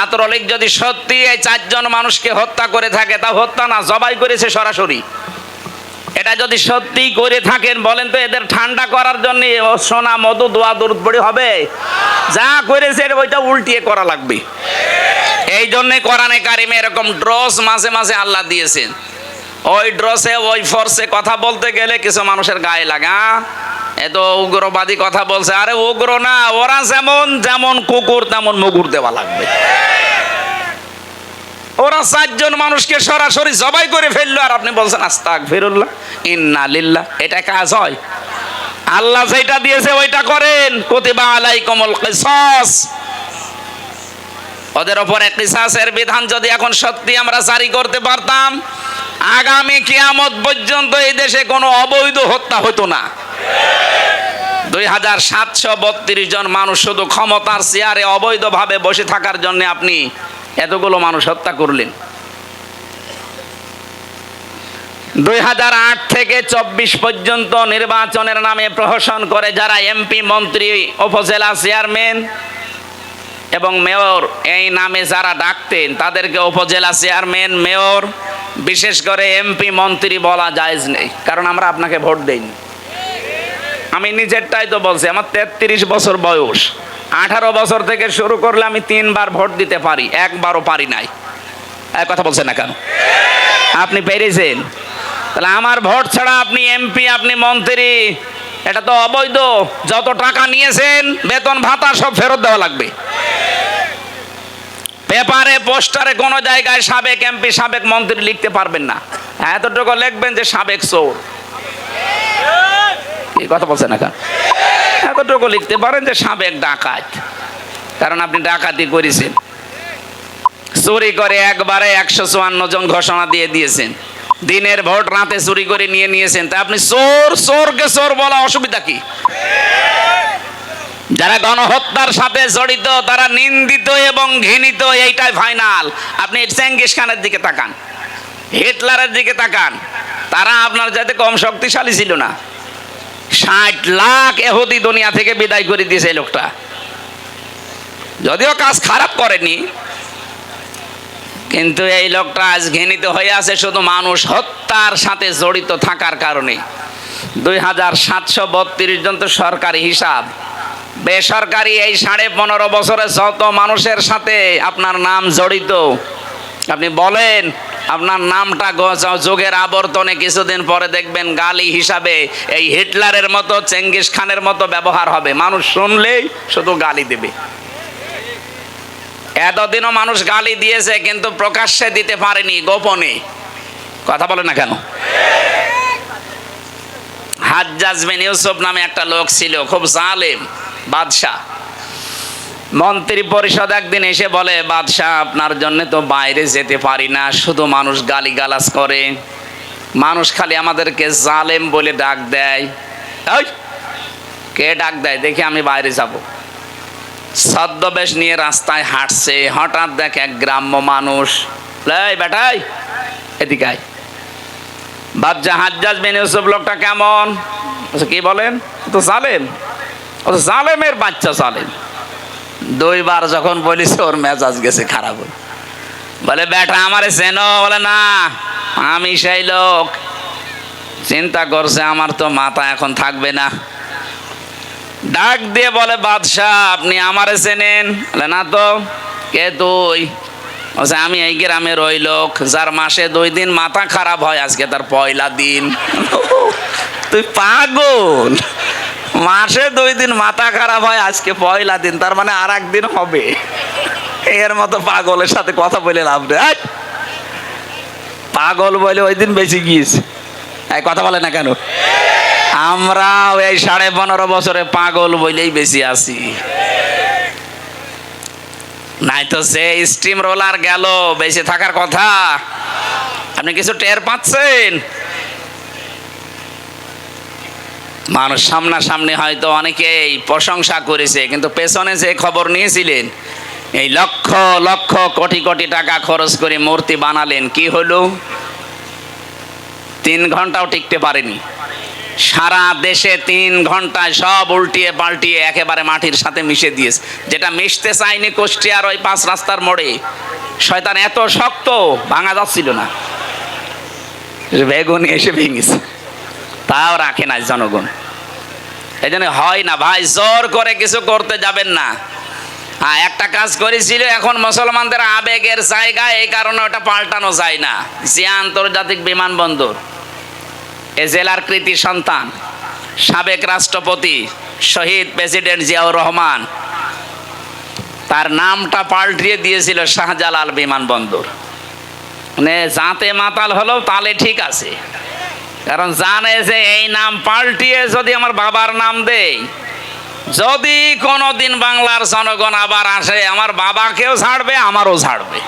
ছাত্রলীগ যদি সত্যি এই 4 জন মানুষকে হত্যা করে থাকে, তা হত্যা না, জবাই করেছে সরাসরি। এটা যদি সত্যি করে থাকেন, বলেন তো এদের ঠান্ডা করার জন্য সোনা মধু দোয়া দরুদ পড়ে হবে? যা করেছে ওইটা উল্টিয়ে করা লাগবে। এই জন্যে কোরআনে কারিমে এরকম ড্রস মাঝে মাঝে আল্লাহ দিয়েছেন। ওই ড্রসে ওই ফোর্সে কথা বলতে গেলে কিছু মানুষের গায়ে লাগা, এত উগ্রবাদী কথা বলছে। আরে উগ্র না, ওরা যেমন যেমন কুকুর তেমন মুগুর দেওয়া লাগবে। ওরা 4 জন মানুষকে সরাসরি জবাই করে ফেললো, আর আপনি বলছেন আস্তাগফিরুল্লাহ ইন্না লিল্লাহ। এটা কাজ হয়? আল্লাহ যেটা দিয়েছে ওইটা করেন। কুতিবা আলাইকুমুল কিসাস, ওদের উপরে কিসাসের বিধান যদি এখন সত্যি আমরা জারি করতে পারতাম, আগামী কিয়ামত পর্যন্ত এই দেশে কোনো অবৈধ হত্যা হতো না। 2732 জন মানুষ শুধু ক্ষমতার চেয়ারে অবৈধভাবে বসে থাকার জন্য আপনি এতগুলো মানুষ হত্যা করলেন। 2008 থেকে 24 পর্যন্ত নির্বাচনের নামে প্রহসন করে যারা এমপি, মন্ত্রী, উপজেলা চেয়ারম্যান এবং মেয়র এই নামে যারা ডাকতেন, তাদেরকে উপজেলা চেয়ারম্যান, মেয়র, বিশেষ করে এমপি, মন্ত্রী বলা জায়েজ নেই, কারণ আমরা আপনাকে ভোট দেইনি। আমি নিজেরটাই তো বলছি, আমার 33 বছর বয়স। 18 বছর থেকে শুরু করলে আমি 3 বার ভোট দিতে পারি, একবারও পারি নাই। এক কথা বলছেন না কেন? আপনি পেরেছেন? তাহলে আমার ভোট ছাড়া আপনি এমপি, আপনি মন্ত্রী, এটা তো অবৈধ। যত টাকা নিয়েছেন, বেতন ভাতা সব ফেরত দেওয়া লাগবে। পেপারে, পোস্টারে কোনো জায়গায় সাবেক এমপি, সাবেক মন্ত্রী লিখতে পারবেন না। এতটুকু লিখবেন যে সাবেক চোর। এই কথা বলছেন না কেন? এতটুকু লিখতে পারেন যে সাবেক ডাকাত, কারণ আপনি ডাকাতি করেছেন। চুরি করে একবারে 154 জন ঘোষণা দিয়ে দিয়েছেন। দিনের ভোট রাতে চুরি করে নিয়ে নিয়েছেন, তা আপনি চোর। চোরকে চোর বলা অসুবিধা কি? যারা গণহত্যার সাথে জড়িত তারা নিন্দিত এবং ঘৃণিত, এইটাই ফাইনাল। আপনি চেঙ্গিস খানের দিকে তাকান, হিটলারের দিকে তাকান, তারা আপনার যাতে কম শক্তিশালী ছিল না। 60 লাখ ইহুদি দুনিয়া থেকে বিদায় করে দিয়েছে এই লোকটা। যদিও কাজ খারাপ করেনি, কিন্তু এই লোকটা আজ ঘৃণিত হয়ে আছে শুধু মানুষ হত্যার সাথে জড়িত থাকার কারণে। 2732 জন তো সরকারি হিসাব। বেসরকারি এই 15.5 বছরে যত মানুষের সাথে আপনার নাম জড়িত, আপনি বলেন আপনার নামটা যুগের আবর্তনে কিছুদিন পরে দেখবেন গালি হিসাবে এই হিটলারের মতো, চেঙ্গিস খানের মতো ব্যবহার হবে। মানুষ শুনলেই শুধু গালি দেবে। এতদিনও মানুষ গালি দিয়েছে, কিন্তু প্রকাশ্যে দিতে পারেনি, গোপনে। কথা বলে না কেন? হাজ্জাজ বিন ইউসুফ নামে একটা লোক ছিল, খুব জালেম বাদশাহ। মন্ত্রী পরিষদ একদিন এসে বলে, বাদশাহ আপনার জন্য তো বাইরে যেতে পারি না, শুধু মানুষ গালিগালাজ করে, মানুষ খালি আমাদেরকে জালেম বলে ডাক দেয়। ওই কে ডাক দেয় দেখি, আমি বাইরে যাব। ছদ্মবেশ নিয়ে রাস্তায় হাঁটছে, হঠাৎ দেখে এক গ্রাম্য মানুষ, এই বেটাই এদিকে আয়। বাদশাহ হাজ্জাজ বিন ইউসুফ লোকটা কেমন? কি বলেন? তো জালেম, জালেমের বাচ্চা জালেম। 2 বার যখন বলিস ওর মেজাজ গেছে খারাপ। বলে বেটা আমারে চেনো? বলে না, আমি সেই লোক। চিন্তা করছে আমার তো মাথা এখন থাকবে না। ডাক দিয়ে বলে, বাদশাহ আপনি আমারে চেনেন? বলে না তো। কে তুই? বলছে আমি এই গ্রামের ওই লোক যার মাসে 2 দিন মাথা খারাপ হয়, আজকে তার পয়লা দিন। তুই পাগল? মাসে 2 দিন মাথা খারাপ হয়, আজকে পয়লা দিন, তার মানে আর একদিন হবে। এর মতো পাগলের সাথে কথা বলে লাভ নেই। পাগল বলে ওই দিন বেশি গিয়েছে। এই কথা বলে না কেন? আমরা এই 15.5 বছরে পাগল বলেই বেশি আছি। নাই তো সে স্টিম রোলার গেল, বেঁচে থাকার কথা। আপনি কিছু টের পাচ্ছেন? মানুষ সামনাসামনি হয়তো অনেকেই প্রশংসা করেছে, কিন্তু পেছনে যে খবর নিয়েছিলেন, এই লক্ষ লক্ষ কোটি কোটি টাকা খরচ করে মূর্তি বানালেন, কি হলো? 3 ঘন্টাও টিকতে পারেনি। সারা দেশে 3 ঘন্টায় সব উল্টিয়ে পাল্টিয়ে একেবারে মাটির সাথে মিশে দিয়েছে। যেটা মিশতে চায়নি কুষ্টিয়ার ওই 5 রাস্তার মোড়ে, শয়তান এত শক্ত ভাঙা যাচ্ছিল না, বেগুনি এসে ভেঙেছে, তাও রাখে না জনগণ। এই জন্য হয় না ভাই, জোর করে কিছু করতে যাবেন না। হ্যাঁ, একটা কাজ করেছিল, এখন মুসলমানদের আবেগের জায়গা, এই কারণে ওটা পাল্টানো যায় না। জিয়া আন্তর্জাতিক বিমানবন্দর, এ জেলার কৃতি সন্তান সাবেক রাষ্ট্রপতি শহীদ প্রেসিডেন্ট জিয়াউর রহমান, তার নামটা পাল্টিয়ে দিয়েছিল শাহজালাল বিমানবন্দর। মানে যাতে মাতাল হলো তালে ঠিক আছে, কারণ জানে যে এই নাম পাল্টিয়ে যদি আমার বাবার নাম দেই, যদি কোনোদিন বাংলার জনগণ আবার আসে, আমার বাবাকেও ছাড়বে আমারও ছাড়বে।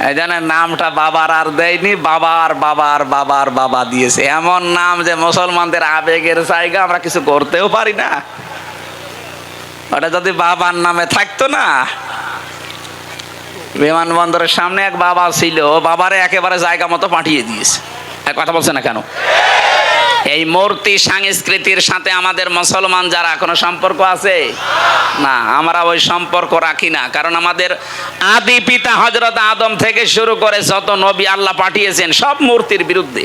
এই জন্য নামটা বাবার আর দেয়নি, বাবার বাবার বাবার বাবা দিয়েছে। এমন নাম যে মুসলমানদের আবেগের জায়গা, আমরা কিছু করতেও পারি না। ওটা যদি বাবার নামে থাকতো না, বিমানবন্দরের সামনে এক বাবা ছিল, ও বাবারে একেবারে জায়গা মতো পাঠিয়ে দিয়েছে। কথা বলছে না কেন? এই মূর্তি সংস্কৃতির সাথে আমাদের মুসলমান যারা কোনো সম্পর্ক আছে না, আমরা ওই সম্পর্ক রাখি না। কারণ আমাদের আদি পিতা হযরত আদম থেকে শুরু করে যত নবী আল্লাহ পাঠিয়েছেন সব মূর্তির বিরুদ্ধে।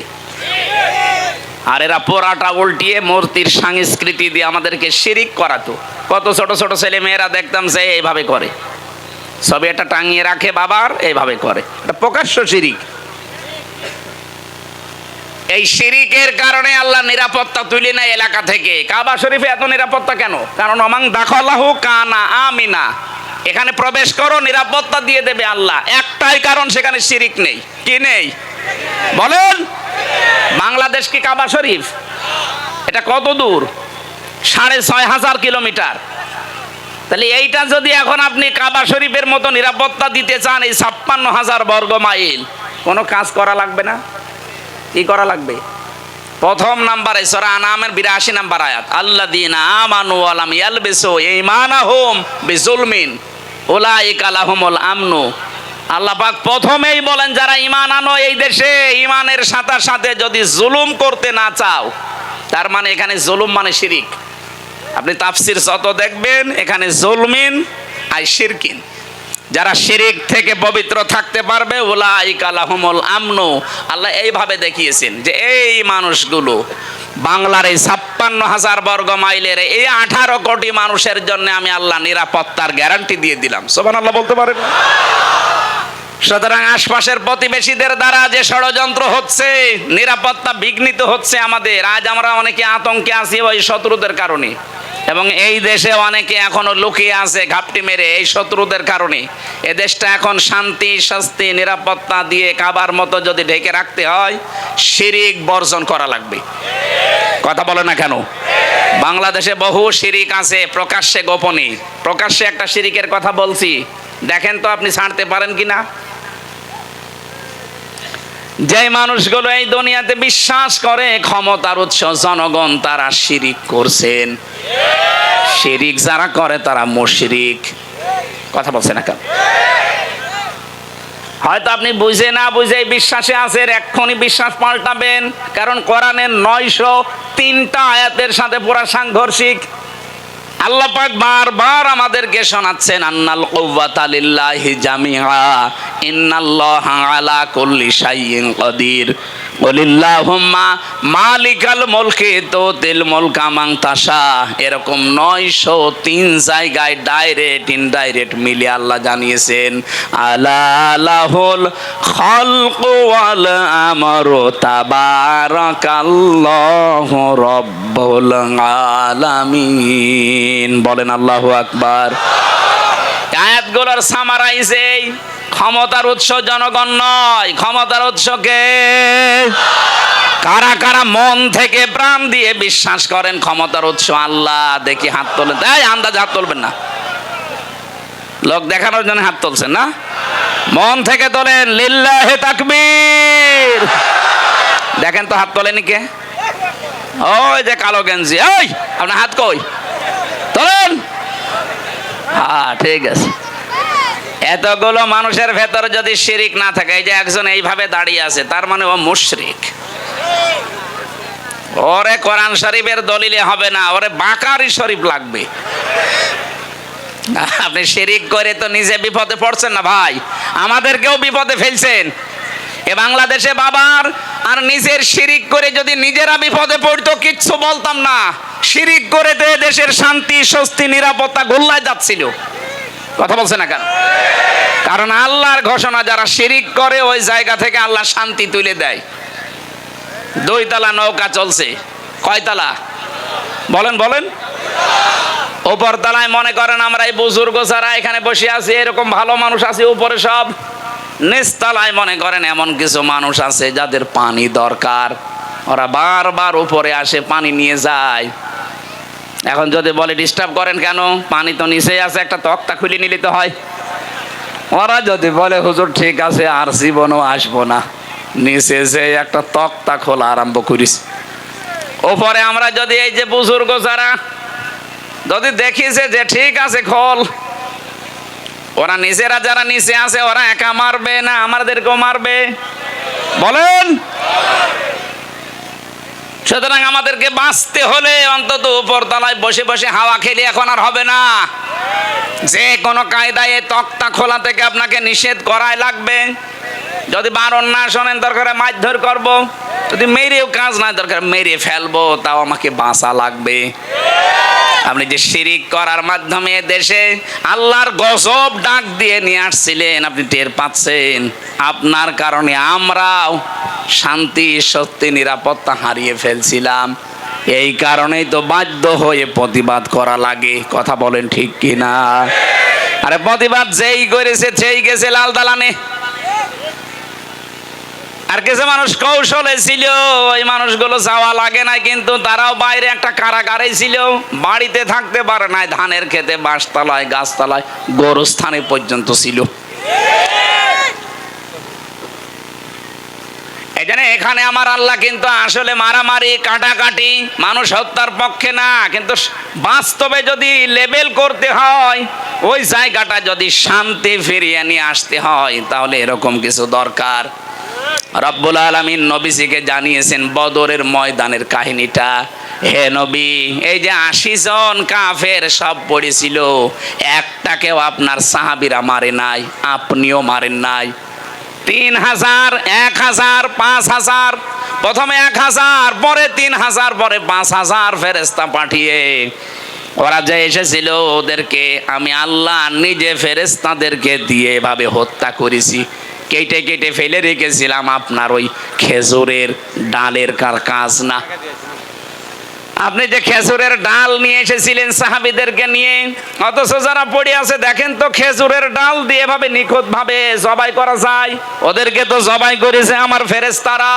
আর এরা পোড়াটা উল্টিয়ে মূর্তির সংস্কৃতি দিয়ে আমাদেরকে শিরিক করাতো। কত ছোট ছোট ছেলে মেয়েরা দেখতাম যে এইভাবে করে, সবে এটা টাঙিয়ে রাখে বাবার, এইভাবে করে, এটা প্রকাশ্য শিরিক। এই শিরিকের কারণে আল্লাহ নিরাপত্তা তুলে নেয় এলাকা থেকে। কাবা শরীফে এত নিরাপত্তা কেন? কারণ অমাং দাখালাহু কানা আমিনা, এখানে প্রবেশ করো নিরাপত্তা দিয়ে দেবে আল্লাহ। একটাই কারণ, সেখানে শিরিক নেই। কি নেই বলেন? বাংলাদেশ কি কাবা শরীফ? এটা কত দূর? 6500 কিলোমিটার। তাহলে এইটা যদি এখন আপনি কাবা শরীফের মতো নিরাপত্তা দিতে চান, এই 56,000 বর্গ মাইল, কোনো কাজ করা লাগবে না? কি করা লাগবে? প্রথম নাম্বারে সূরা আনামের 82 নাম্বার আয়াত, আল্লাযীনা আমানু ওয়া লাম ইয়ালবিসু ঈমানাহুম বিজুলমিন উলাইকা লাহুমুল আমনু। আল্লাহ পাক প্রথমেই বলেন, যারা ঈমান আনো এই দেশে, ঈমানের সাথে সাথে যদি জুলুম করতে না চাও, তার মানে এখানে জুলুম মানে শিরিক। আপনি তাফসির যত দেখবেন, এখানে জুলমিন আর শিরকিন। যারা শিরিক থেকে পবিত্র থাকতে পারবে, উলাইকা লাহুমুল আমনু। আল্লাহ এইভাবে দেখিয়েছেন যে এই মানুষগুলো, বাংলার এই 56,000 বর্গ মাইলের এই 18 কোটি মানুষের জন্য আমি আল্লাহ নিরাপত্তার গ্যারান্টি দিয়ে দিলাম। সুবহানাল্লাহ বলতে পারেন? সুতরাং আশপাশের প্রতিবেশীদের দ্বারা যে ষড়যন্ত্র হচ্ছে, নিরাপত্তা বিঘ্নিত হচ্ছে আমাদের, আজ আমরা অনেকে আতঙ্কে আছি ওই শত্রুদের কারণে। এবং এই দেশে অনেকে এখনো লুকিয়ে আছে ঘাপটি মেরে এই শত্রুদের কারণে। এ দেশটা এখন শান্তি শাস্তি নিরাপত্তা দিয়ে কাবার মতো যদি ঢেকে রাখতে হয়, শিরিক বর্জন করা লাগবে। কথা বলে না কেন? বাংলাদেশে বহু শিরিক আছে, প্রকাশ্যে গোপনে। প্রকাশ্যে একটা শিরিকের কথা বলছি, দেখেন তো আপনি ছাড়তে পারেন কিনা। যে মানুষগুলো এই দুনিয়াতে বিশ্বাস করে ক্ষমতার উৎস জনগণ, তারা শিরিক করছেন। শিরিক যারা করে তারা মুশরিক। কথা বলছে না কেন? হয়তো আপনি বুঝে না বুঝে বিশ্বাসে আছেন, এক্ষুনি বিশ্বাস পাল্টাবেন। কারণ কোরআনের 903টা আয়াতের সাথে পুরা সাংঘর্ষিক। আল্লাহ পাক বারবার আমাদেরকে শোনাচ্ছেন, আন্নাল কুওয়াতা লিল্লাহি জামিআ ইন্নাল্লাহা আলা কুল্লি শাইইন কাদির কুলিল্লাহুম্মা মালিকাল মুলকি তুতিল মুলকা মান তাশা। এরকম 903 জায়গায় ডাইরেক্ট ইনডাইরেক্ট মিলে আল্লাহ জানিয়েছেন, আলা লাহুল খালকু ওয়াল আমরু তাবারাকাল্লাহু রাব্বুল আলামিন। বলেন আল্লাহু আকবার। আয়াতগুলোর সামারাইজ এই, ক্ষমতার উৎস জনগণ নয়, ক্ষমতার উৎস কে? কারা কারা মন থেকে প্রাণ দিয়ে বিশ্বাস করেন ক্ষমতার উৎস আল্লাহ? দেখি হাত তোলেন। তাই আন্দাজ হাত তুলবেন না, লোক দেখানোর জন্য হাত তুলছেন না, মন থেকে তোলেন। লিল্লাহি তাকবীর। দেখেন তো হাত তোলেনি কে? ওই যে কালো গেঞ্জি, ওই আপনার হাত কই? তোলেন। হ্যাঁ ঠিক আছে। এতগুলো মানুষের ভেতর যদি শিরিক না থাকে, এই যে একজন এইভাবে দাঁড়িয়ে আছে, তার মানে ও মুশরিক। ও ওরে কোরআন শরীফের দলিলে হবে না, ওরে বাকারি শরীফ লাগবে। আপনি শিরিক করে তো নিজে বিপদে পড়ছেন না ভাই, আমাদেরকেও বিপদে ফেলছেন। এ বাংলাদেশে বাবার আর নিজের শিরিক করে যদি নিজেরা বিপদে পড়তো কিচ্ছু বলতাম না। শিরিক করে দেশের শান্তি স্বস্তি নিরাপত্তা গোল্লায় যাচ্ছিল। কথা বলছে না কেন? কারণ আল্লাহর ঘোষণা, যারা শিরিক করে ওই জায়গা থেকে আল্লাহ শান্তি তুলে দেয়। 2 তলা নৌকা চলছে, কয় তলা বলেন বলেন? উপর তলায় মনে করেন আমরা এই বুজুর্গ যারা এখানে বসে আছি এরকম ভালো মানুষ আছে, উপরে সব। নিচতলায় মনে করেন এমন কিছু মানুষ আছে যাদের পানি দরকার, ওরা বারবার উপরে আসে পানি নিয়ে যায়। এখন যদি বলে ডিস্টার্ব করেন কেন, পানি তো নিচেই আছে, একটা তক্তা খুলে নিলে তো হয়। ওরা যদি বলে হুজুর ঠিক আছে আর জীবনও আসবো না, নিচে যে একটা তক্তা খোলা আরম্ভ করিস। উপরে আমরা যদি এই যে বুজুর্গ যারা যদি দেখিছে যে ঠিক আছে খোল, ওরা নিজেরা যারা নিচে আছে ওরা একা মারবে না আমাদেরকেও মারবে? বলেন। সুতরাং আমাদেরকে বাঁচতে হলে অন্তত উপর তলায় বসে বসে হাওয়া খেলে এখন আর হবে না। যে কোনো কায়দায় এই তক্তা খোলা থেকে আপনাকে নিষেধ করাই লাগবে। যদি বারণ না শোনেন দরকার মারধর করব, যদি মেরেও কাজ না দরকার মেরে ফেলবো, তাও আমাকে বাঁচা লাগবে। আপনি যে শিরিক করার মাধ্যমে দেশে আল্লাহর গজব ডাক দিয়ে নিয়ে আসছিলেন, আপনি টের পাচ্ছেন। আপনার কারণে আমরাও শান্তি সত্যি নিরাপত্তা হারিয়ে ফেলছিলাম। এই কারণেই তো বাধ্য হয়ে প্রতিবাদ করা লাগে। কথা বলেন ঠিক কিনা? আরে প্রতিবাদ যেই করেছে সেই গেছে লাল দালানে। আর কিছু মানুষ কৌশলে ছিল, ওই মানুষগুলো যাওয়া লাগে না, কিন্তু তারাও বাইরে একটা কারাগারে ছিল, বাড়িতে থাকতে পারে না, ধানের খেতে বাঁশতলায় গাছতলায় গোরস্থানে পর্যন্ত ছিল। এই জন্য এখানে আমার আল্লাহ কিন্তু আসলে মারামারি কাটাকাটি মানুষ হত্যার পক্ষে না, কিন্তু বাস্তবে যদি লেবেল করতে হয়, ওই জায়গাটা যদি শান্তি ফিরিয়ে নিয়ে আসতে হয়, তাহলে এরকম কিছু দরকার। রব্বুল আলামিন নবীজিকে জানিয়েছেন বদরের ময়দানের কাহিনীটা। হে নবী, এই যে 80 জন কাফের সব পড়েছিল, একটাকেও আপনার সাহাবীরা মারে নাই, আপনিও মারেন নাই। 3000, 1000, 5000, প্রথমে 1000, পরে 3000, পরে 5000 ফেরেশতা পাঠিয়ে ওরা যে এসেছিল ওদেরকে আমি আল্লাহ নিজে ফেরেশতাদেরকে দিয়ে এভাবে হত্যা করেছি। কেটে কেটে ফেলে রেখেছিলাম, আপনার ওই খেজুরের ডালের কাজ না। আপনি যে খেজুরের ডাল নিয়ে এসেছিলেন সাহাবীদেরকে নিয়ে, অথচ যারা পড়ে আছে দেখেন তো খেজুরের ডাল দিয়ে এভাবে নিখুঁত ভাবে জবাই করা যায়? ওদেরকে তো জবাই করেছে আমার ফেরেশতারা।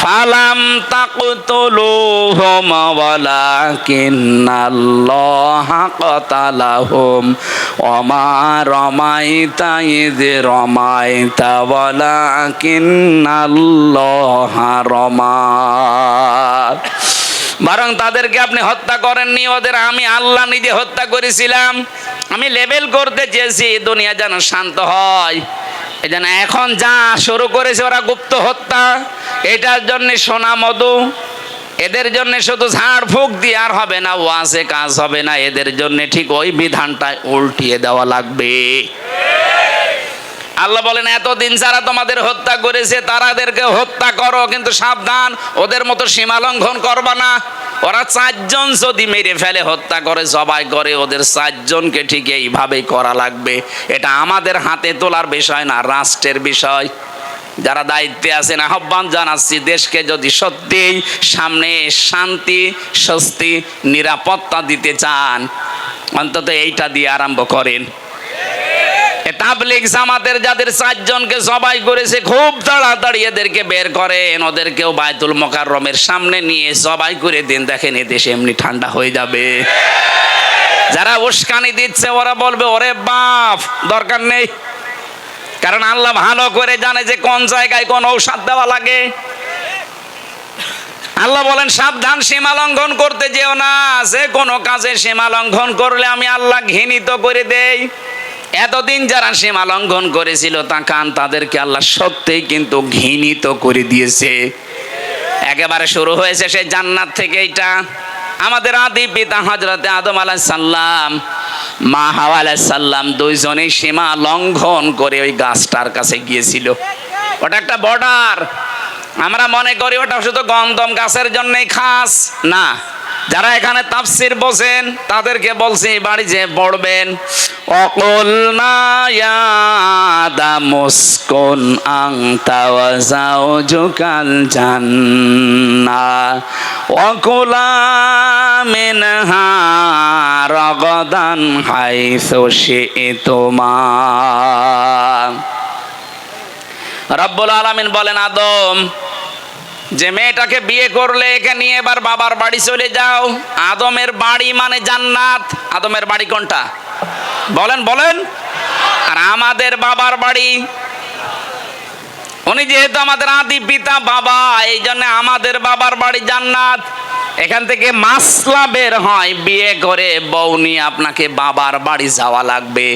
ফালাম তাকতুলুহুম ওয়ালাকিন্নাল্লাহা কাতালাহুম ওমা রমাইতা ইয রমাইতা ওয়ালাকিন্নাল্লাহা রমা। বরং তাদেরকে আপনি হত্যা করেননি, ওদের আমি আল্লাহ নিজে হত্যা করেছিলাম। আমি লেবেল করতে চেয়েছি দুনিয়া যেন শান্ত হয়। এই জন্য এখন যা শুরু করেছে ওরা গুপ্ত হত্যা, এটার জন্য সোনা মধু, এদের জন্য শুধু ঝাড় ফুঁক দিয়ে আর হবে না, ওয়াজে কাজ হবে না, এদের জন্য ঠিক ওই বিধানটা উল্টিয়ে দেওয়া লাগবে। আল্লাহ বলেন এতদিন যারা তোমাদের হত্যা করেছে তারাদেরকে হত্যা করো, কিন্তু সাবধান ওদের মতো সীমা লঙ্ঘন করবা না। ওরা 4 জন যদি মেরে ফেলে হত্যা করে জবাই করে, ওদের 4 জনকে ঠিক এইভাবেই করা লাগবে। এটা আমাদের হাতে তোলার বিষয় না, রাষ্ট্রের বিষয়। যারা দায়িত্বে আছেন আহ্বান জানাচ্ছি, দেশকে যদি সত্যিই সামনে শান্তি স্বস্তি নিরাপত্তা দিতে চান, অন্তত এইটা দিয়ে আরম্ভ করেন। তাবলীগ জামাতের যাদের 4 জনকে জবাই করেছে, খুব তাড়াতাড়ি এদেরকে বের করেন, ওদেরকেও বায়তুল মোকাররমের সামনে নিয়ে জবাই করে দিন, দেখেন এ দেশে এমনি ঠান্ডা হয়ে যাবে। যারা উস্কানি দিচ্ছে ওরা বলবে ওরে বাপ দরকার নেই, কারণ আল্লাহ ভালো করে জানে যে কোন জায়গায় কোন ঔষধ দেওয়া লাগে। আল্লাহ বলেন সাবধান, সীমা লঙ্ঘন করতে যেও না, যে কোনো কাজে সীমা লঙ্ঘন করলে আমি আল্লাহ ঘৃণিত করে দেই। এতদিন যারা সীমা লঙ্ঘন করেছিল তাদেরকে আল্লাহ সত্যিই কিন্তু ঘৃণিত করে দিয়েছে। একেবারে শুরু হয়েছে সেই জান্নাত থেকে। এটা আমাদের আদি পিতা হযরতে আদম আলাইহিস সালাম, মা হাওয়া আলাইহিস সালাম দুইজনেই সীমা লঙ্ঘন করে ওই গাছটার কাছে গিয়েছিল। ওটা একটা বর্ডার। আমরা মনে করি ওটা শুধু গন্ধম গাছের জন্যই খাস, না। যারা এখানে তাফসীর বোঝেন তাদেরকে বলছি বাড়ি যে পড়বেন, ওয়াকুলনা ইয়া আদামুসকুন আনতা ওয়া যাওজুকাল জান্নাহ ওয়া কুলা মিনহা রাগাদান হাইসু শি'তুমা। রব্বুল আলামিন বলেন, আদম, যে মেয়েটাকে বিয়ে করলে একে নিয়ে এবার বাবার বাড়ি চলে যাও। আদমের বাড়ি মানে জান্নাত। আদমের বাড়ি কোনটা বলেন বলেন? আর আমাদের বাবার বাড়ি, উনি যেহেতু আমাদের আদি পিতা বাবা, এই জন্য আমাদের বাবার বাড়ি জান্নাত। এখান থেকে মাসলা বের হয়, বিয়ে করে বউ নিয়ে আপনাকে বাবার বাড়ি যাওয়া লাগবে।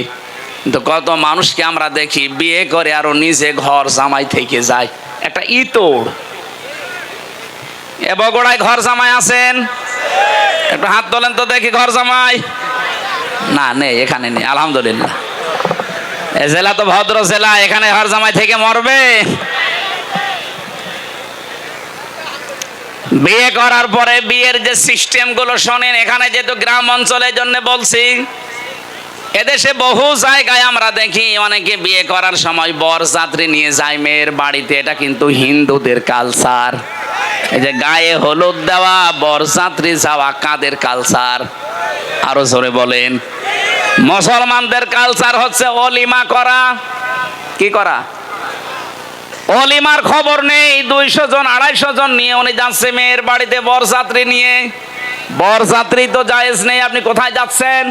কিন্তু কত মানুষকে আমরা দেখি বিয়ে করে আরো নিজে ঘর জামাই থেকে যায়। একটা ইতর। এ বগুড়ায় ঘর জামাই আছেন? একটু হাত তোলেন তো দেখি ঘর জামাই। না, নেই, এখানে নেই, আলহামদুলিল্লাহ। এ জেলা তো ভদ্র জেলা, এখানে ঘর জামাই থেকে মরবে? বিয়ে করার পরে বিয়ের যে সিস্টেম গুলো শোনেন, এখানে যেহেতু গ্রাম অঞ্চলের জন্য বলছি, এদেশে বহু জায়গায় আমরা দেখি অনেকে বিয়ে করার সময় বরযাত্রী নিয়ে যায় মেয়ের বাড়িতে। এটা কিন্তু হিন্দুদের কালচার। এই যে গায়ে হলুদ দেওয়া, বরযাত্রী যাওয়া কাদের কালচার? আরো জোরে বলেন। মুসলমানদের কালচার হচ্ছে অলিমা করা। কি করা? অলিমার খবর নেই। 200 জন 250 জন নিয়ে উনি যাচ্ছে মেয়ের বাড়িতে বরযাত্রী নিয়ে। বরযাত্রী তো জায়েজ নেই, আপনি কোথায় যাচ্ছেন?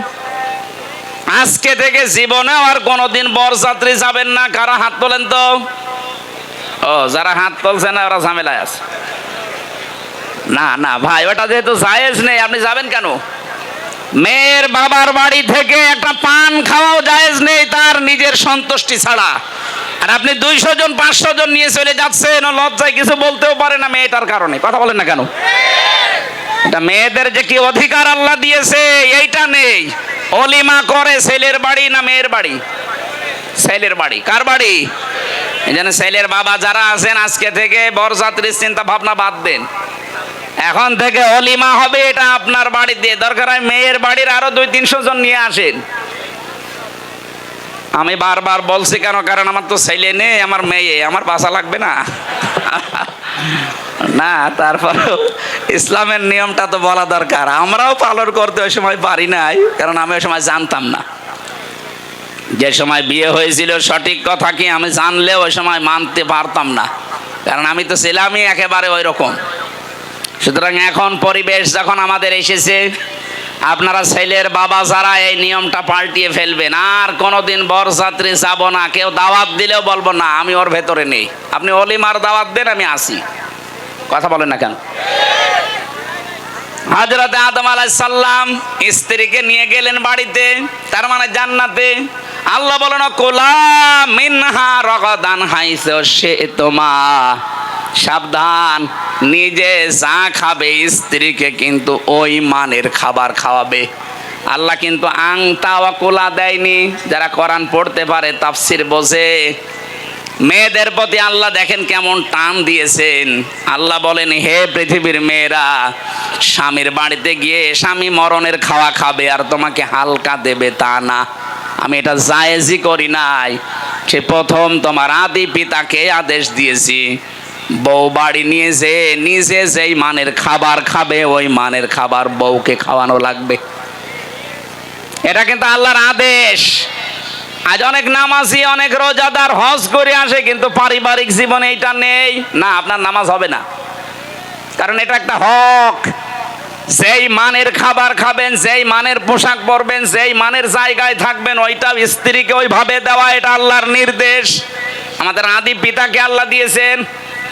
আজকে থেকে জীবনেও আর কোনোদিন বরযাত্রী যাবেন না। কারা হাত তোলেন তো? ও, যারা হাত তুলছে না ওরা ঝামেলায় আছে। না না ভাই, ওটা যেহেতু জায়েজ নেই, আপনি যাবেন কেন? মেয়ের বাবার বাড়ি থেকে একটা পান খাওয়াও জায়েজ নেই তার নিজের সন্তুষ্টি ছাড়া। আর আপনি 200 জন 500 জন নিয়ে চলে যাচ্ছেন, ও লজ্জায় কিছু বলতেও পারে না মেয়েটার কারণে। কথা বলেন না কেন? এটা মেয়েদের যে কি অধিকার আল্লাহ দিয়েছে এইটা নেই। অলিমা করে ছেলের বাড়ি না মেয়ের বাড়ি? ছেলের বাড়ি। কার বাড়ি? এই জন্য ছেলের বাবা যারা আছেন আজকে থেকে বরযাত্রীর চিন্তা ভাবনা বাদ দেন। এখন থেকে অলিমা হবে এটা আপনার বাড়িতে। দরকার হয় মেয়ের বাড়ির আরো 200-300 জন নিয়ে আসেন। আমি বারবার বলছি কেন? কারণ আমার তো ছেলে নেই, আমার মেয়ে, আমার বাসা লাগবে না। না, তারপরেও ইসলামের নিয়মটা তো বলা দরকার। আমরাও পালন করতে ওই সময় পারি নাই, কারণ আমি ওই সময় জানতাম না। যে সময় বিয়ে হয়েছিল সঠিক কথা কি আমি জানলেও ওই সময় মানতে পারতাম না, কারণ আমি তো ছিলামই একেবারে ওই রকম। সুতরাং এখন পরিবেশ যখন আমাদের এসেছে, আপনারা ছেলের বাবা যারা এই নিয়মটা পাল্টিয়ে ফেলবেন। আর কোনোদিন বরযাত্রী যাব না। কেউ দাওয়াত দিলেও বলবো না আমি ওর ভেতরে নেই। আপনি অলিমার দাওয়াত দেন, আমি আসি। কথা বলেন না কেন? হযরতে আদম আলাইহিস সালাম স্ত্রীকে নিয়ে গেলেন বাড়িতে, তার মানে জান্নাতে। আল্লাহ বলেন, কুলা মিনহা রাগাদান হাইসু শি'তুমা। সাবধান, নিজে যা খাবে স্ত্রীকে কিন্তু ওই মানের খাবার খাওয়াবে। আল্লাহ কিন্তু আংতা ওয়া কুলা দেয়নি। যারা কোরআন পড়তে পারে, তাফসীর বোঝে, মেয়েদের প্রতি আল্লাহ দেখেন কেমন টান দিয়েছেন। আল্লাহ বলেন, হে পৃথিবীর মেয়েরা, স্বামীর বাড়িতে গিয়ে স্বামী মরণের খাওয়া খাবে আর তোমাকে হালকা দেবে তা না। আমি এটা জায়েজই করি নাই। সে প্রথম তোমার আদি পিতাকে আদেশ দিয়েছি, বউ বাড়ি নিয়ে যে নিজে যেই মানের খাবার খাবে ওই মানের খাবার বউকে খাওয়ানো লাগবে। এটা কিন্তু আল্লাহর আদেশ। আজ অনেক নামাজি, অনেক রোজাদার হজ করে আসে, কিন্তু পারিবারিক জীবনে এটা নেই। না, আপনার নামাজ হবে না, কারণ এটা একটা হক। যেই মানের খাবার খাবেন, যেই মানের পোশাক পরবেন, যেই মানের জায়গায় থাকবেন, ওইটাও স্ত্রীকে ওইভাবে দেওয়া, এটা আল্লাহর নির্দেশ। আমাদের আদি পিতাকে আল্লাহ দিয়েছেন।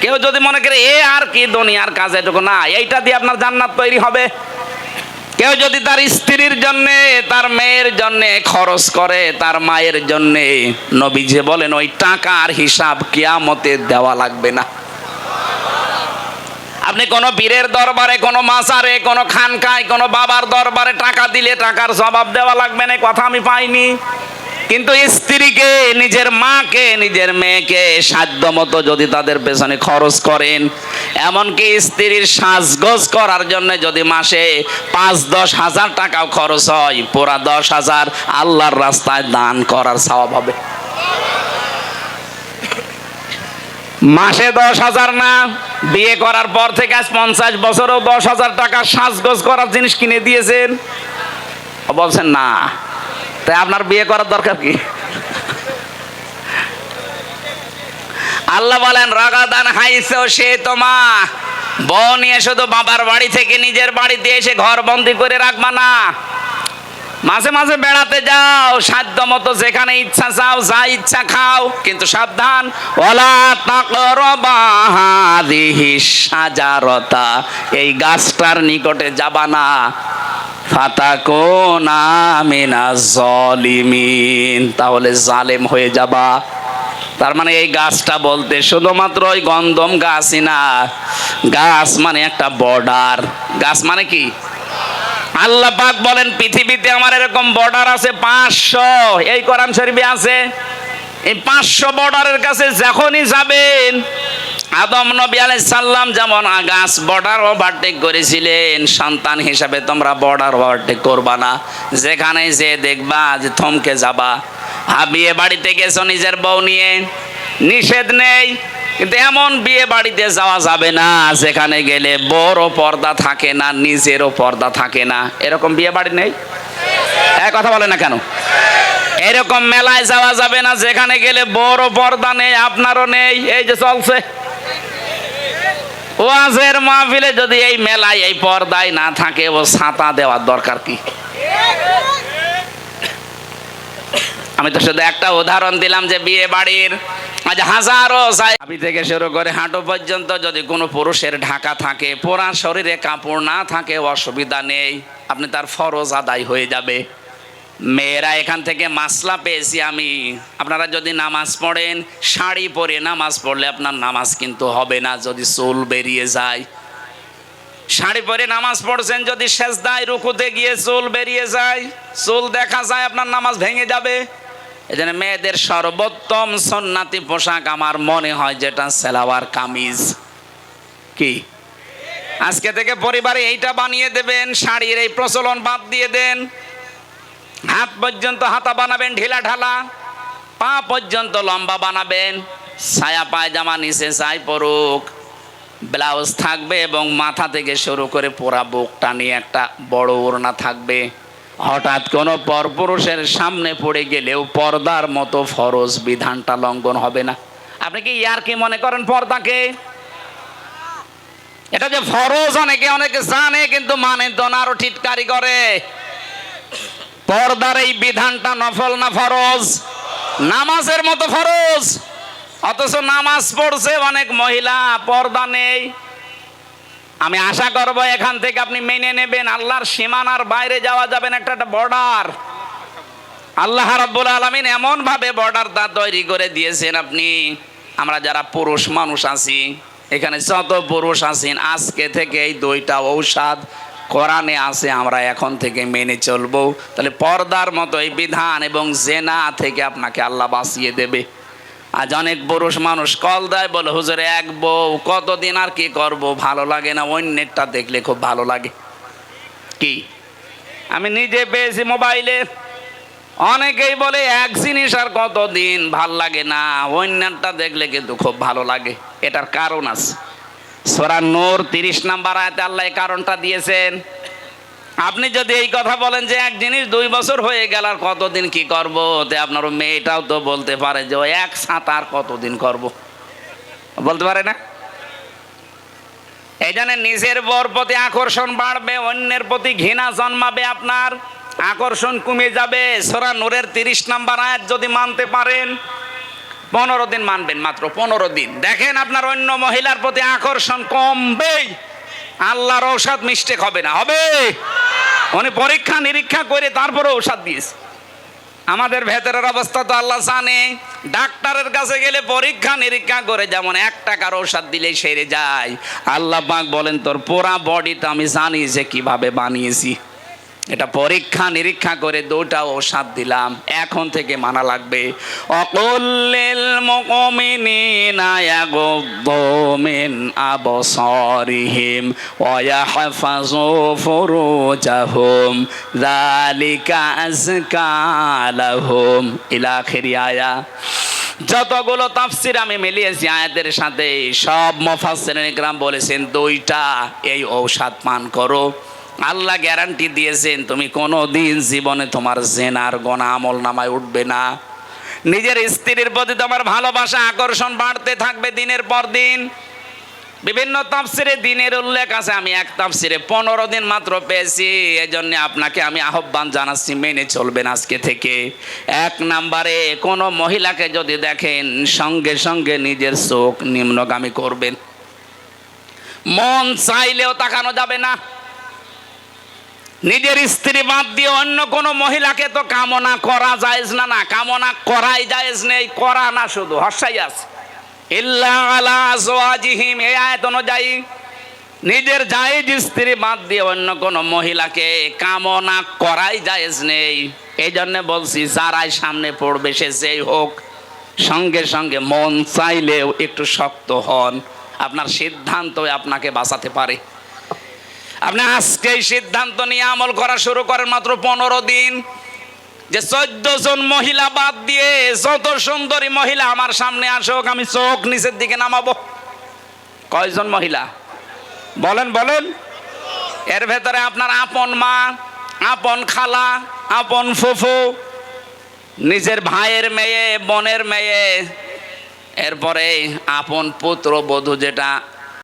কেউ যদি মনে করে এ আর কি দুনিয়ার কাজ, এটুকু না, এইটা দিয়ে আপনার জান্নাত তৈরি হবে। কেউ যদি তার স্ত্রীর জন্য, তার মেয়ের জন্য খরচ করে, তার মায়ের জন্য, নবীজি বলেন ওই টাকার হিসাব কিয়ামতে দেওয়া লাগবে না। আপনি কোনো পীরের দরবারে, কোনো মাজারে, কোনো খানকায়, কোনো বাবার দরবারে টাকা দিলে টাকার জবাব দেওয়া লাগবে না, কথা আমি পাইনি। কিন্তু স্ত্রীকে, নিজের মাকে, নিজের মেয়েকে সাধ্য মতো যদি তাদের পেছনে খরচ করেন, এমনকি স্ত্রীর সাজগোজ করার জন্য যদি মাসে ৫-১০ হাজার টাকাও খরচ হয়, পুরা ১০,০০০ আল্লাহর রাস্তায় দান করার সওয়াব হবে। মাসে ১০,০০০ না, বিয়ে করার পর থেকে আজ ৫০ বছরেও ১০,০০০ টাকা সাজগোজ করার জিনিস কিনে দিয়েছেন, বলছেন না, তাই আপনার বিয়ে করার দরকার কি? আল্লাহ বলেন রাগাদান হাইসো সে তোমা, বউ নিয়ে শুধু বাবার বাড়ি থেকে নিজের বাড়িতে এসে ঘর বন্দি করে রাখবা না, মাঝে মাঝে বেড়াতে যাও, সাধ্য মতো যেখানে ইচ্ছা যাও, যা ইচ্ছা খাও, কিন্তু সাবধান, ওয়ালা তাকরাবা হাযিহিশ শাজারাতা, এই গাছটার নিকটে যাবা না, ফাতাকুনা মিনাজ জালিমিন, তাহলে জালেম হয়ে যাবা। তার মানে এই গাছটা বলতে শুধুমাত্র ওই গন্ধম গাছই না, গাছ মানে একটা বর্ডার। গাছ মানে কি? আল্লাহ পাক বলেন পৃথিবীতে আমার এরকম বর্ডার আছে ৫০০, এই কোরআন শরীফে আছে। এই ৫০০ বর্ডারের কাছে যখনই যাবেন, আদম নবী আলাইহিস সালাম যেমন গাছ বর্ডার ওভারটেক করেছিলেন, সন্তান হিসাবে তোমরা বর্ডার ওভারটেক করবা না, যেখানে যে দেখবা যে থমকে যাবা। বিয়ে বাড়িতে গেছো নিজের বউ নিয়ে, নিষেধ নেই, কিন্তু এমন বিয়ে বাড়িতে যাওয়া যাবে না যেখানে গেলে বড় পর্দা থাকে না, নিজেরও পর্দা থাকে না। এরকম বিয়ে বাড়ি নেই? এক কথা বলে না কেন? এরকম মেলায় যাওয়া যাবে না যেখানে গেলে বড় পর্দা নেই, আপনারও নেই। এই যে চলছে ওয়াজের মাহফিলে, যদি এই মেলায় এই পর্দায় না থাকে, ও ছাতা দেওয়ার দরকার কি? আমি তো শুধু একটা উদাহরণ দিলাম যে বিয়ে বাড়ির আজ হাজারো চাবি থেকে শুরু করে হাঁটু পর্যন্ত যদি কোনো পুরুষের ঢাকা থাকে, পুরা শরীরে কাপড় না থাকে, অসুবিধা নেই, আপনি তার ফরজ আদায় হয়ে যাবে। মেয়েরা এখান থেকে মাসলা পেয়েছি আমি, আপনারা যদি নামাজ পড়েন, শাড়ি পরে নামাজ পড়লে আপনার নামাজ কিন্তু হবে না যদি চুল বেরিয়ে যায়। শাড়ি পরে নামাজ পড়ছেন, যদি সেজদায় রুকুতে গিয়ে চুল বেরিয়ে যায়, চুল দেখা যায়, আপনার নামাজ ভেঙে যাবে। এজন্য মেয়েদের সর্বোত্তম সুন্নাতি পোশাক আমার মনে হয় যেটা সালোয়ার কামিজ। কি আজকে থেকে পরিবারে এইটা বানিয়ে দেবেন, শাড়ির এই প্রচলন বাদ দিয়ে দেন। হাত পর্যন্ত হাতা বানাবেন ঢিলা ঢালা, পা পর্যন্ত লম্বা বানাবেন, ছায়া পায়জামা নিচে চাই পরুক, ব্লাউজ থাকবে এবং মাথা থেকে শুরু করে পুরা বুকটা নিয়ে একটা বড় ওড়না থাকবে। হঠাৎ কোনো পরপুরুষের সামনে পড়ে গেলেও পর্দার মতো ফরজ বিধানটা লঙ্ঘন হবে না। আপনি কি ইয়ার কি মনে করেন পর্দাকে? এটা যে ফরজ অনেকে জানে কিন্তু মানে তো না, আরো ঠিটকারি করে। পর্দার এই বিধানটা নফল না ফরজ? নামাজের মতো ফরজ, অথচ নামাজ পড়ছে অনেক মহিলা, পর্দা নেই। আমি আশা করব এখান থেকে আপনি মেনে নেবেন, আল্লাহর সীমানার বাইরে যাওয়া যাবে না, একটা বর্ডার আল্লাহ রাব্বুল আলামিন এমন ভাবে বর্ডারটা তৈরি করে দিয়েছেন। আপনি, আমরা যারা পুরুষ মানুষ আছি এখানে, যত পুরুষ আছেন, আজকে থেকে এই 2টা ঔষধ কোরআনে আছে, আমরা এখন থেকে মেনে চলবো। তাহলে পর্দার মতো এই বিধান এবং জেনা থেকে আপনাকে আল্লাহ বাঁচিয়ে দেবে। আজ অনেক পুরুষ মানুষ কল দেয়, বলে হুজুর এক বউ, কতদিন আর কি করব, ভালো লাগে না, অন্যেরটা দেখলে খুব ভালো লাগে। কি আমি নিজে পেয়েছি মোবাইলে, অনেকেই বলে এক জিনিস আর কতদিন ভাল লাগে না, অন্যেরটা দেখলে কিন্তু খুব ভালো লাগে। এটার কারণ আছে, সূরা নূর 30 নম্বর আয়াতে আল্লাহ এই কারণটা দিয়েছেন। আপনি যদি এই কথা বলেন যে এক জিনিস 2 বছর হয়ে গেল আর কতদিন কি করব, তে আপনার মেয়েটাও তো বলতে পারে যে ও এক সাথ আর কতদিন করব, বলতে পারে না? এই জন্য নিজের বর প্রতি আকর্ষণ বাড়বে, অন্যের প্রতি ঘৃণা জন্মাবে, আপনার আকর্ষণ কমে যাবে। সূরা নূরের 30 নম্বর আয়াত যদি মানতে পারেন, 15 দিন মানবেন, মাত্র 15 দিন, দেখেন আপনার অন্য মহিলার প্রতি আকর্ষণ কমবেই। আল্লাহর ঔষধ মিস্টেক হবে না, হবে। উনি পরীক্ষা নিরীক্ষা করে তারপরে ঔষধ দিয়েছে। আমাদের ভেতরের অবস্থা তো আল্লাহ জানে। ডাক্তারের কাছে গেলে পরীক্ষা নিরীক্ষা করে যেমন 1 টাকার ঔষধ দিলেই সেরে যায়, আল্লাহ পাক বলেন তোর পুরা বডিটা আমি জানি যে কিভাবে বানিয়েছি। এটা পরীক্ষা নিরীক্ষা করে 2টা ঔষধ দিলাম, এখন থেকে মানা লাগবে। অকুল্লিল মুমিনিনা ইয়াগুদ্দু মিন আবসারিহিম ওয়া ইয়াহফাযু ফুরুজাহুম যালিকা আযকা লাহুম ইলা আখির আয়া। যতগুলো তাফসীর আমি মিলিয়েছি আয়াতের সাথে, সব মুফাসসিরিন ইকরাম বলেছেন 2টা এই ঔষধ পান করো। আল্লাহ গ্যারান্টি দিয়েছেন তুমি কোনো দিন জীবনে তোমার জেনার গোনা আমল নামায় উঠবে না। নিজের স্ত্রীর প্রতি তোমার ভালোবাসা আকর্ষণ বাড়তে থাকবে দিনের পর দিন। বিভিন্ন তাফসিরে দিনের উল্লেখ আছে, আমি এক তাফসিরে 15 দিন মাত্র পেয়েছি। এজন্য আপনাকে আমি আহ্বান জানাচ্ছি, মেনে চলবেন আজকে থেকে। 1 নম্বরে কোনো মহিলাকে যদি দেখেন সঙ্গে সঙ্গে নিজের চোখ নিম্নগামী করবেন, মন চাইলেও তাকানো যাবে না। নিজের স্ত্রী বাদ দিয়ে অন্য কোনো মহিলাকে তো কামনা করা জায়েজ না, না কামনা করাই জায়েজ নেই, করা না শুধু হর্ষাই আছে। ইল্লা আলা আজওয়াজিহিম, এই আয়াত অনুযায়ী নিজের জায়েজ স্ত্রী বাদ দিয়ে অন্য কোনো মহিলাকে কামনা করাই জায়েজ নেই। এই জন্য বলছি যারাই সামনে পড়বে সে যেই হোক, সঙ্গে সঙ্গে মন চাইলেও একটু শক্ত হন, আপনার সিদ্ধান্ত আপনাকে বাঁচাতে পারে। আপনি আজকেই সিদ্ধান্ত নিয়ে আমল করা শুরু করেন, মাত্র 15 দিন, যে 14 জন মহিলা বাদ দিয়ে যত সুন্দরী মহিলা আমার সামনে আসুক আমি চোখ নিচের দিকে নামাবো। কয়জন মহিলা বলেন বলেন? এর ভেতরে আপনার আপন মা, আপন খালা, আপন ফুফু, নিজের ভাইয়ের মেয়ে, বোনের মেয়ে, এরপরে আপন পুত্র বধূ যেটা